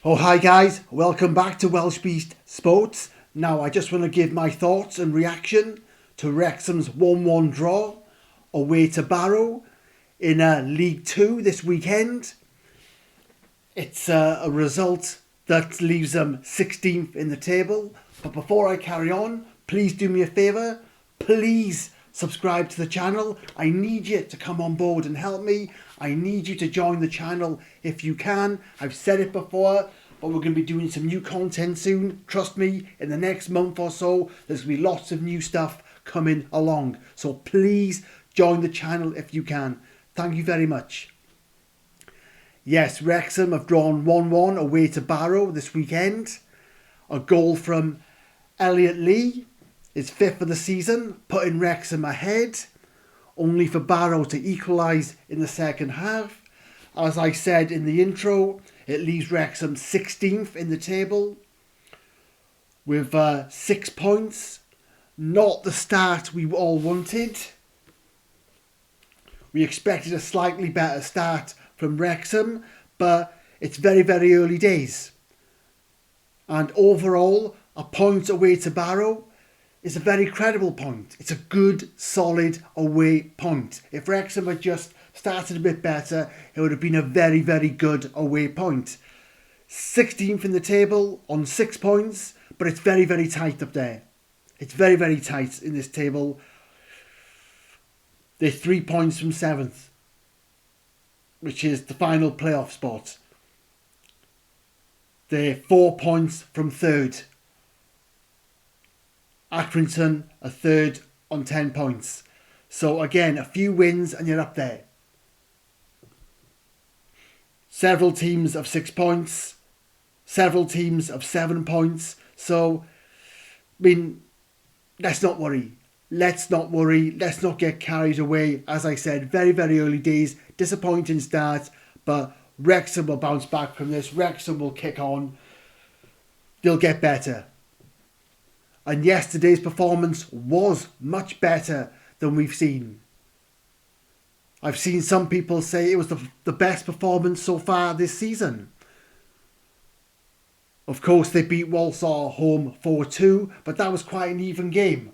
Oh, hi guys, welcome back to Welsh Beast Sports. Now, I just want to give my thoughts and reaction to Wrexham's 1-1 draw away to Barrow in League 2 this weekend. It's a result that leaves them 16th in the table. But before I carry on, please do me a favour. Please subscribe to the channel. I need you to come on board and help me. I need you to join the channel if you can. I've said it before, but we're going to be doing some new content soon. Trust me, in the next month or so, there's going to be lots of new stuff coming along. So please join the channel if you can. Thank you very much. Yes, Wrexham have drawn 1-1 away to Barrow this weekend. A goal from Elliot Lee, his fifth of the season, putting Wrexham ahead, only for Barrow to equalise in the second half. As I said in the intro, it leaves Wrexham 16th in the table with 6 points. Not the start we all wanted. We expected a slightly better start from Wrexham, but it's very, very early days. And overall, a point away to Barrow is a very credible point. It's a good, solid away point. If Wrexham had just started a bit better, it would have been a very, very good away point. 16th in the table on 6 points, but it's very, very tight up there. It's very, very tight in this table. They're 3 points from 7th, which is the final playoff spot. They're 4 points from 3rd. Accrington are 3rd on 10 points. So again, a few wins and you're up there. Several teams of 6 points. Several teams of 7 points. So, let's not worry. Let's not worry. Let's not get carried away. As I said, very, very early days. Disappointing start. But Wrexham will bounce back from this. Wrexham will kick on. They'll get better. And yesterday's performance was much better than we've seen. I've seen some people say it was the best performance so far this season. Of course, they beat Walsall home 4-2, but that was quite an even game.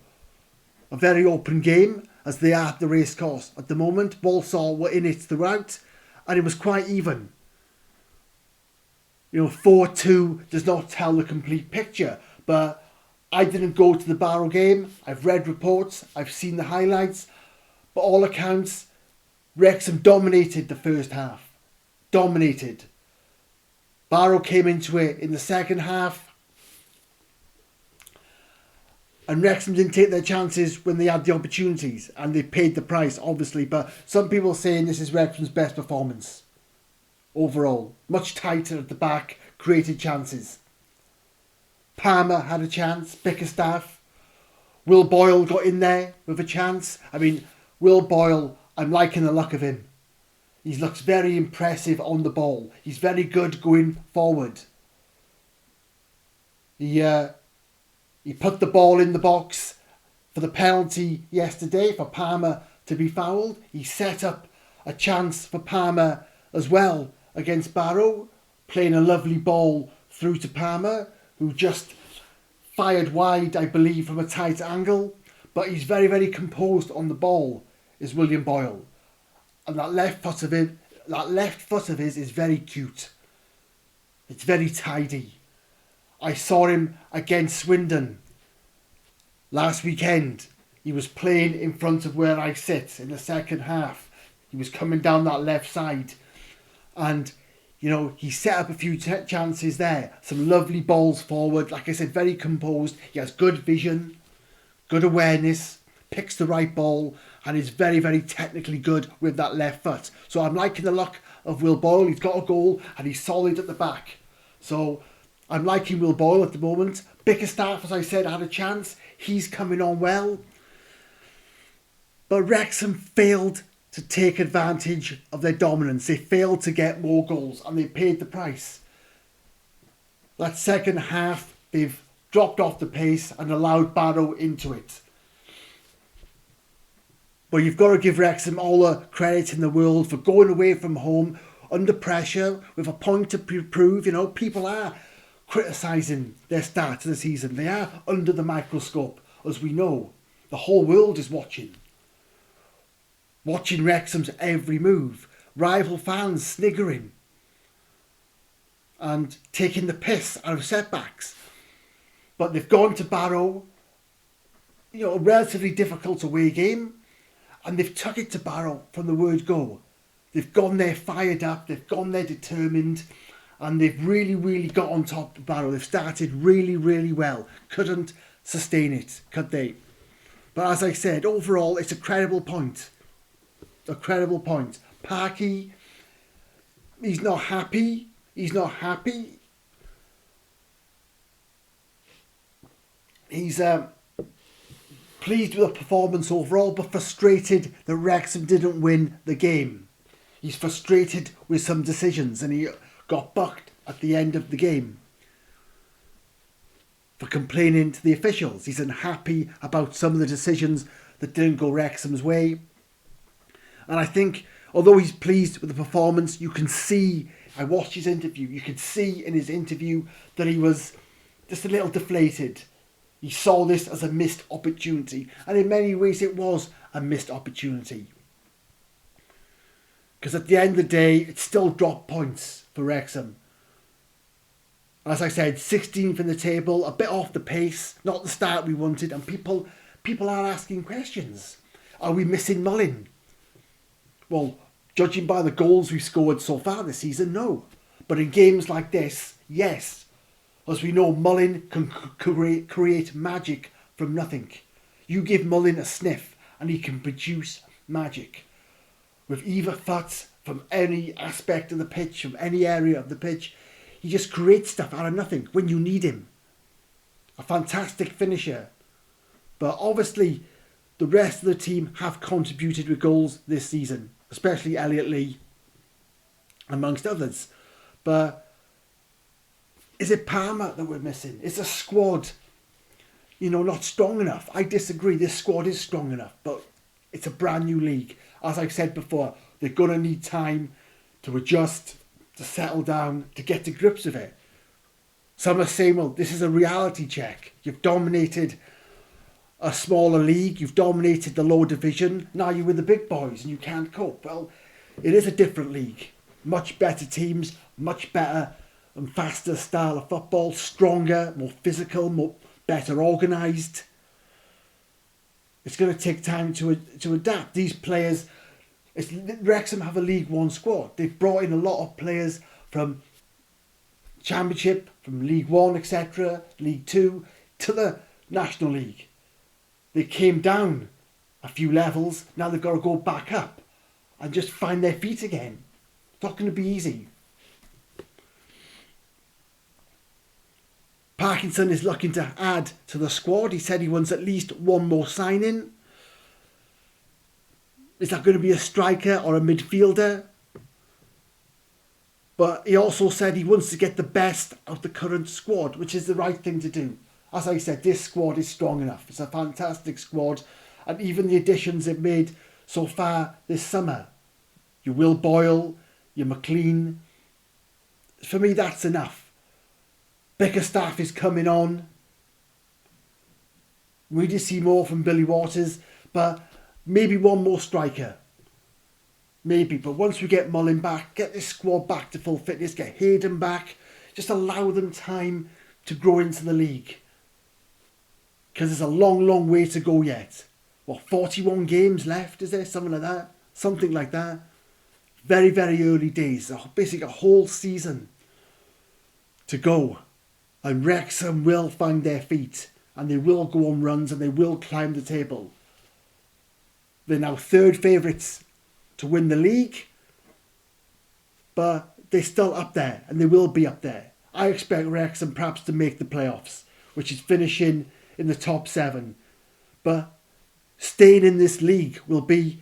A very open game, as they are at the racecourse at the moment. Walsall were in it throughout, and it was quite even. 4-2 does not tell the complete picture, but I didn't go to the Barrow game. I've read reports, I've seen the highlights. By all accounts, Wrexham dominated the first half. Dominated. Barrow came into it in the second half. And Wrexham didn't take their chances when they had the opportunities. And they paid the price, obviously. But some people are saying this is Wrexham's best performance. Overall. Much tighter at the back. Created chances. Palmer had a chance. Bickerstaff. Will Boyle got in there with a chance. Will Boyle, I'm liking the look of him. He looks very impressive on the ball. He's very good going forward. He put the ball in the box for the penalty yesterday for Palmer to be fouled. He set up a chance for Palmer as well against Barrow, playing a lovely ball through to Palmer, who just fired wide, I believe, from a tight angle. But he's very, very composed on the ball, is William Boyle. And that left foot of his is very cute. It's very tidy. I saw him against Swindon last weekend. He was playing in front of where I sit in the second half. He was coming down that left side. And he set up a few chances there. Some lovely balls forward. Like I said, very composed. He has good vision, good awareness, picks the right ball, and is very, very technically good with that left foot. So I'm liking the look of Will Boyle. He's got a goal and he's solid at the back. So I'm liking Will Boyle at the moment. Bickerstaff, as I said, had a chance. He's coming on well. But Wrexham failed to take advantage of their dominance. They failed to get more goals and they paid the price. That second half, they've dropped off the pace and allowed Barrow into it. But you've got to give Wrexham all the credit in the world for going away from home under pressure, with a point to prove. You know, people are criticising their start to the season. They are under the microscope, as we know. The whole world is watching Wrexham's every move. Rival fans sniggering and taking the piss out of setbacks. But they've gone to Barrow, you know, a relatively difficult away game, and they've took it to Barrow from the word go. They've gone there fired up, they've gone there determined, and they've really, really got on top of Barrow. They've started really, really well. Couldn't sustain it, could they? But as I said, overall, it's a credible point. A credible point. Parky, he's not happy. He's not happy. He's pleased with the performance overall, but frustrated that Wrexham didn't win the game. He's frustrated with some decisions, and he got bucked at the end of the game for complaining to the officials. He's unhappy about some of the decisions that didn't go Wrexham's way. And I think, although he's pleased with the performance, you can see, I watched his interview, you could see in his interview that he was just a little deflated. He saw this as a missed opportunity. And in many ways it was a missed opportunity. Because at the end of the day, it still dropped points for Wrexham. As I said, 16th in the table, a bit off the pace, not the start we wanted. And people are asking questions. Are we missing Mullin? Well, judging by the goals we've scored so far this season, no. But in games like this, yes. As we know, Mullin can create magic from nothing. You give Mullin a sniff and he can produce magic. With either foot, from any aspect of the pitch, from any area of the pitch, he just creates stuff out of nothing when you need him. A fantastic finisher. But obviously, the rest of the team have contributed with goals this season, especially Elliot Lee, amongst others. But is it Palmer that we're missing? Is the squad, not strong enough? I disagree. This squad is strong enough, but it's a brand new league. As I've said before, they're going to need time to adjust, to settle down, to get to grips with it. Some are saying, well, this is a reality check. You've dominated a smaller league. You've dominated the lower division. Now you're with the big boys and you can't cope. Well, it is a different league. Much better teams, much better and faster style of football, stronger, more physical, better organised. It's going to take time to adapt. These players, Wrexham have a League One squad. They've brought in a lot of players from Championship, from League One, etc., League Two, to the National League. They came down a few levels. Now they've got to go back up and just find their feet again. It's not going to be easy. Parkinson is looking to add to the squad. He said he wants at least one more signing. Is that going to be a striker or a midfielder? But he also said he wants to get the best of the current squad, which is the right thing to do. As I said, this squad is strong enough. It's a fantastic squad. And even the additions they've made so far this summer, your Will Boyle, your McLean, for me that's enough. Bickerstaff is coming on. We need to see more from Billy Waters, but maybe one more striker. Maybe, but once we get Mullin back, get this squad back to full fitness, get Hayden back, just allow them time to grow into the league. Because there's a long, long way to go yet. 41 games left, is there? Something like that. Something like that. Very, very early days. Basically a whole season to go. And Wrexham will find their feet. And they will go on runs and they will climb the table. They're now third favourites to win the league. But they're still up there. And they will be up there. I expect Wrexham perhaps to make the playoffs. Which is finishing in the top 7. But staying in this league will be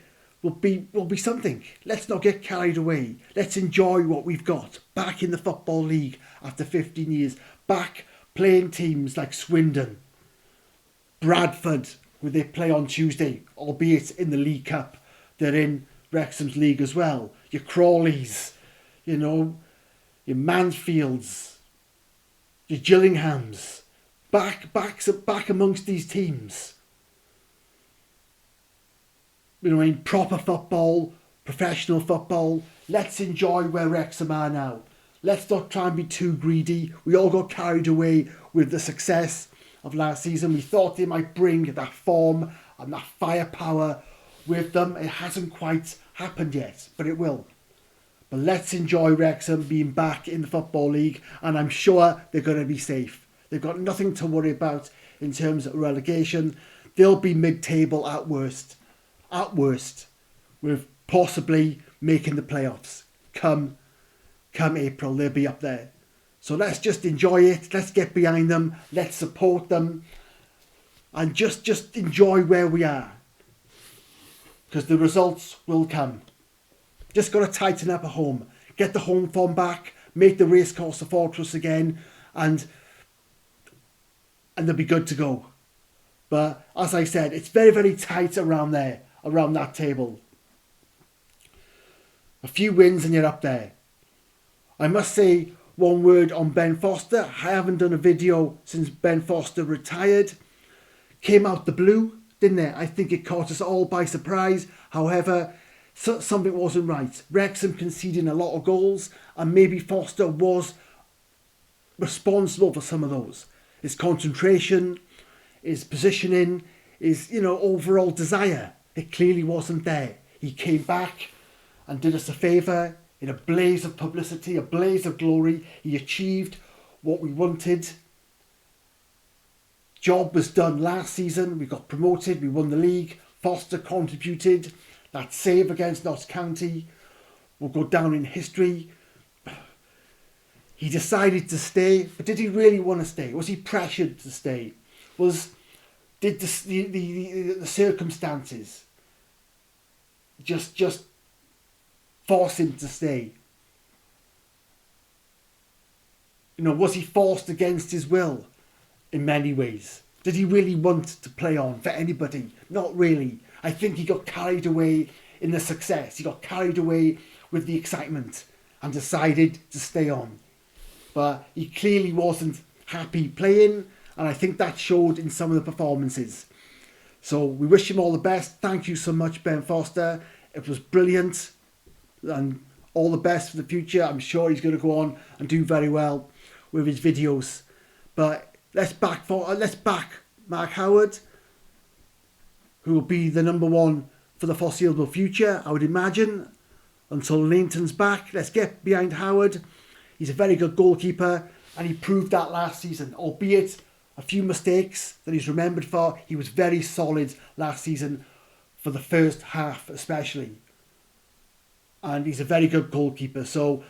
something. Let's not get carried away. Let's enjoy what we've got. Back in the Football League after 15 years. Back playing teams like Swindon, Bradford, where they play on Tuesday, albeit in the League Cup. They're in Wrexham's league as well. Your Crawleys, you know, your Mansfields, your Gillinghams, back amongst these teams. You know, in proper football, professional football. Let's enjoy where Wrexham are now. Let's not try and be too greedy. We all got carried away with the success of last season. We thought they might bring that form and that firepower with them. It hasn't quite happened yet, but it will. But let's enjoy Wrexham being back in the Football League, and I'm sure they're going to be safe. They've got nothing to worry about in terms of relegation. They'll be mid-table at worst. At worst, with possibly making the playoffs. Come April, they'll be up there. So let's just enjoy it. Let's get behind them. Let's support them. And just enjoy where we are. Because the results will come. Just got to tighten up at home. Get the home form back. Make the racecourse a fortress again. And they'll be good to go. But as I said, it's very, very tight around there. Around that table. A few wins and you're up there. I must say one word on Ben Foster. I haven't done a video since Ben Foster retired. Came out the blue, didn't it? I think it caught us all by surprise. However, something wasn't right. Wrexham conceding a lot of goals, and maybe Foster was responsible for some of those. His concentration, his positioning, his overall desire. It clearly wasn't there. He came back and did us a favour in a blaze of publicity, a blaze of glory. He achieved what we wanted. Job was done last season. We got promoted. We won the league. Foster contributed. That save against Notts County will go down in history. He decided to stay, but did he really want to stay? Was he pressured to stay? Did the circumstances just force him to stay? Was he forced against his will in many ways? Did he really want to play on for anybody? Not really. I think he got carried away in the success. He got carried away with the excitement and decided to stay on. But he clearly wasn't happy playing, and I think that showed in some of the performances. So we wish him all the best. Thank you so much, Ben Foster. It was brilliant, and all the best for the future. I'm sure he's going to go on and do very well with his videos. But let's back Mark Howard, who will be the number one for the foreseeable future, I would imagine, until Lainton's back. Let's get behind Howard. He's a very good goalkeeper, and he proved that last season, albeit a few mistakes that he's remembered for. He was very solid last season, for the first half especially. And he's a very good goalkeeper. So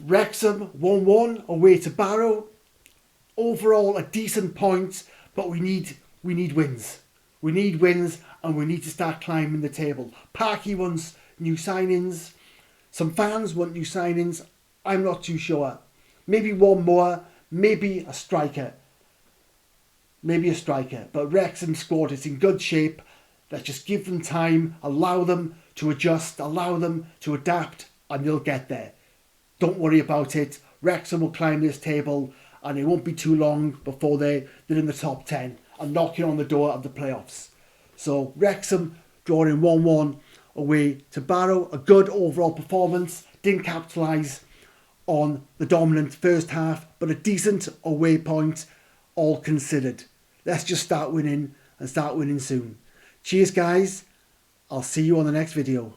Wrexham 1-1 away to Barrow. Overall a decent point, but we need wins. We need wins, and we need to start climbing the table. Parky wants new signings. Some fans want new signings. I'm not too sure. Maybe one more, maybe a striker. But Wrexham's squad is in good shape. Let's just give them time, allow them to adjust, allow them to adapt, and they'll get there. Don't worry about it. Wrexham will climb this table, and it won't be too long before they're in the top 10 and knocking on the door of the playoffs. So Wrexham drawing 1-1 away to Barrow. A good overall performance. Didn't capitalise on the dominant first half, but a decent away point, all considered. Let's just start winning, and start winning soon. Cheers, guys. I'll see you on the next video.